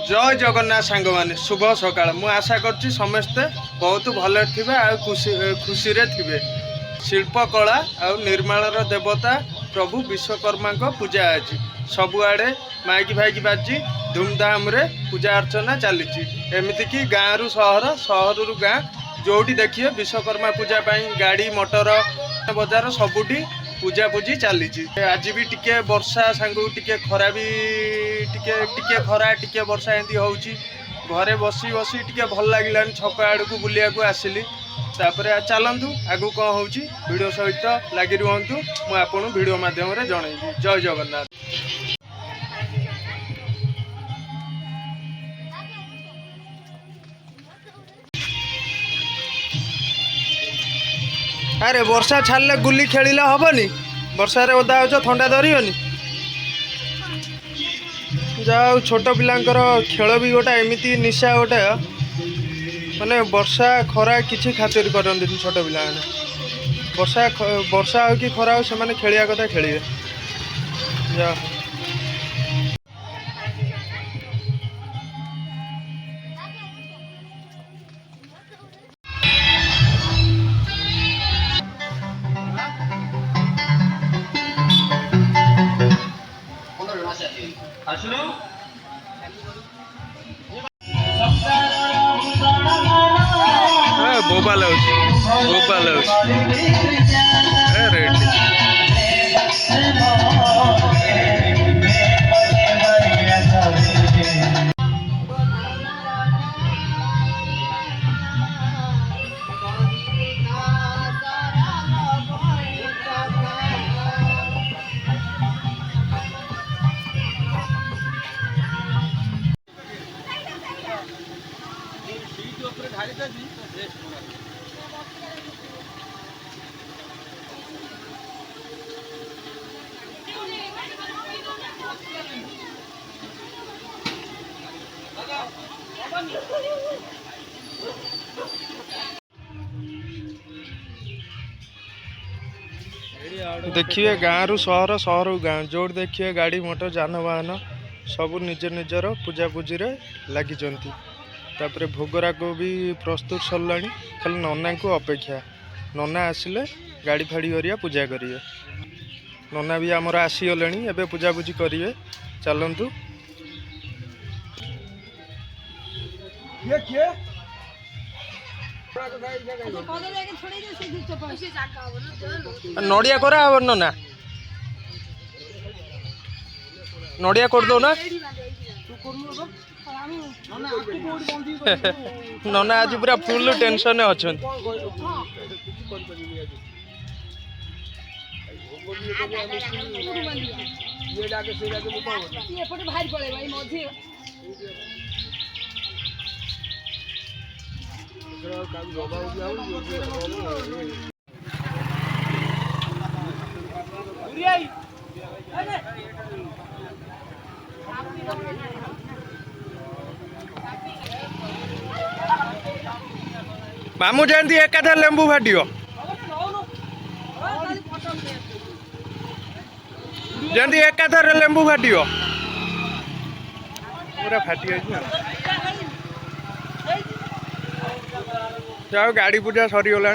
जय जगन्नाथ सांग मैंने शुभ सकाल मु आशा करछि समस्ते बहुत भले थे आ खुशी रे थे। शिल्पकला आ निर्माणर देवता प्रभु विश्वकर्मा को पूजा आज सबुआड़े माइक फाइक बाजी धूमधाम रे पूजा अर्चना चली एमतीक गाँव रु सहर रु गाँ जोटी देखिए विश्वकर्मा पूजा गाड़ी मोटर बजार सबुठी पूजा पूजी चली आज भी टिके वर्षा सांगू टिके खरा भी टिके खरा टिके वर्षा एमती होउची घरे बसी बसी टिके भल लगिलानी छक आड़ को बुलिया को आसिली तापरे चलतु आगु कौन होउची वीडियो सहित लगी रुहतु मु आपन वीडियो माध्यम रे जणैबी। जय जगन्नाथ। अरे वर्षा छाड़े गुली खेलिले हबनी वर्षा रे ओदा हो थंडा धरियोनी जाओ छोट पिलांकर खेल भी गोटा एमती निशा गोटा माने वर्षा खरा किसी खातिर करती छोट पिला वर्षा हो कि खरा हो से खेलिया कथा खेलिए जा बोबा लाउछ रेडी देखिए गाँव रु सहर सहर गाँ जोड़ देखिए गाड़ी मोटर जानवाहन सब निज निजर पूजा पूजी रे लगी तापर भोगरा को भी प्रस्तुत सरला खाली नना को अपेक्षा नना आसिले गाड़ी फाड़ी करिया पूजा करिए नना भी आमर आसीगले एबे पूजा पूजी करिए चलतु नड़िया करा नना नड़िया कर दो ना नना आज पूरा फुल टेंशन अच्छा मामू जयंती एकाथर लेंबू फाटियो जयंती एकाथर लेंबू फाटियो पूरा फाटी जाओ गाड़ी पूजा सरीगला।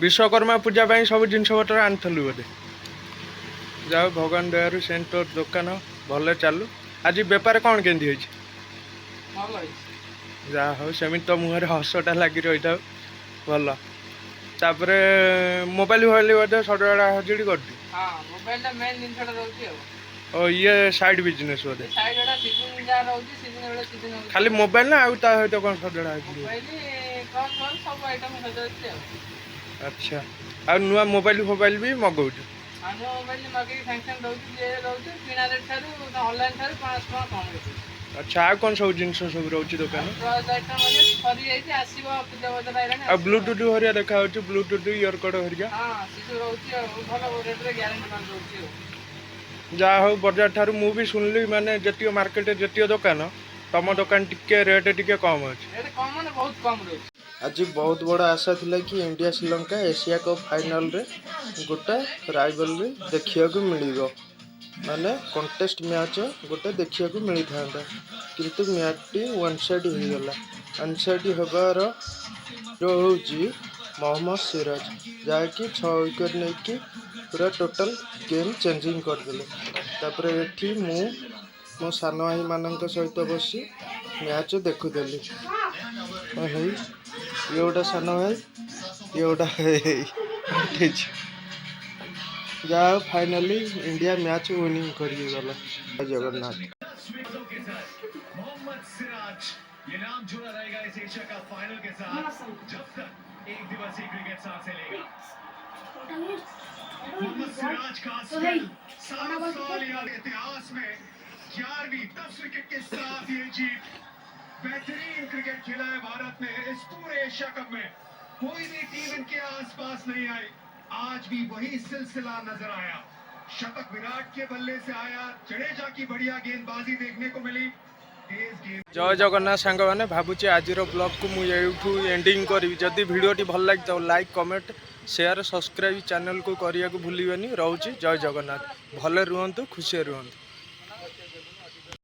विश्वकर्मा पूजा सब जिन पतर आनलु बोधे जाओ भगवान दयारू सेंटर दुकान भले चालू आज बेपार कौन केंदी जा हो सेमि तो मुहर हसटा लगी रही था भल तापर मोबाइल फोबाइल बोधे सड़ाड़ा हजड़ी कर ओ ये साइड बिजनेस बोधे साइड एटा सीजन जा रहउची सीजन बेले सीजन होउची खाली मोबाइल ना आउ ता होय तो कोन सजड़ा है मोबाइल कौन कौन सब आइटम सजाउची अच्छा आ नुआ मोबाइल भी मगौछ आनो मोबाइल मगे फंक्शन रहउची जे रहउची बिना रेट थारु ऑनलाइन थारु 500 टका कम रहउची अच्छा आ कोन सब जिंस सब रहउची दुकान प्रोज आइटम म्हणजे सरी जाईची आसीबो पूजा बजार आइलानी आ ब्लूटूथ हरिया देखा होची ब्लूटूथ ईयर कड हरिया हां सिसु रहउची भलो रेट रे ग्यारंटी मान रहउची जा हो बजार ठारू मु भी सुनली माने जतियो मार्केट जतियो दुकान तम दुकान टिके रेट टिके कम अछि रेट कम माने बहुत कम रहउची आज बहुत बड़ा आशा थिला कि India Sri Lanka Asia cup final रे गोटे राइवलरी देखिया को मिलिबो माने कंटेस्ट मैच गोटे देखिया को मिली थांदा किंतु मैच टी वन साइड हो गला वन साइड होबार जो होची मोहम्मद सिराज जाकि 6 विकेट नै कि पूरा टोटल गेम चेंजिंग कर देले तापर एठी मो सान भाई मानक सहित बसी मैच देखुदेली हे ये गोटा सान भाई ये गोटा जा फाइनली इंडिया मैच विनिंग कर गला जगन्नाथ मोहम्मद सिराज ये नाम जुड़ा रहेगा इस एशिया कप फाइनल के साथ जब तक एक दिवसीय क्रिकेट साथ चलेगा। मोहम्मद सिराज का स्किल 7 साल या इतिहास में 11वीं 10 विकेट के साथ ये जीत बेहतरीन क्रिकेट खेला है भारत ने इस पूरे एशिया कप में कोई भी टीम इनके आसपास नहीं आई आज भी वही सिलसिला नजर आया शतक विराट के बल्ले से आया जडेजा की बढ़िया गेंदबाजी देखने को मिली जय जगन्नाथ सांग मैंने भावुची आज ब्लॉग को मुझे एंडिंग करी जदि भिडियोटी भल लगी तो like comment share subscribe channel को करने को भूलिए रोचे जय जगन्नाथ भले रुहतु खुशी रुहतु।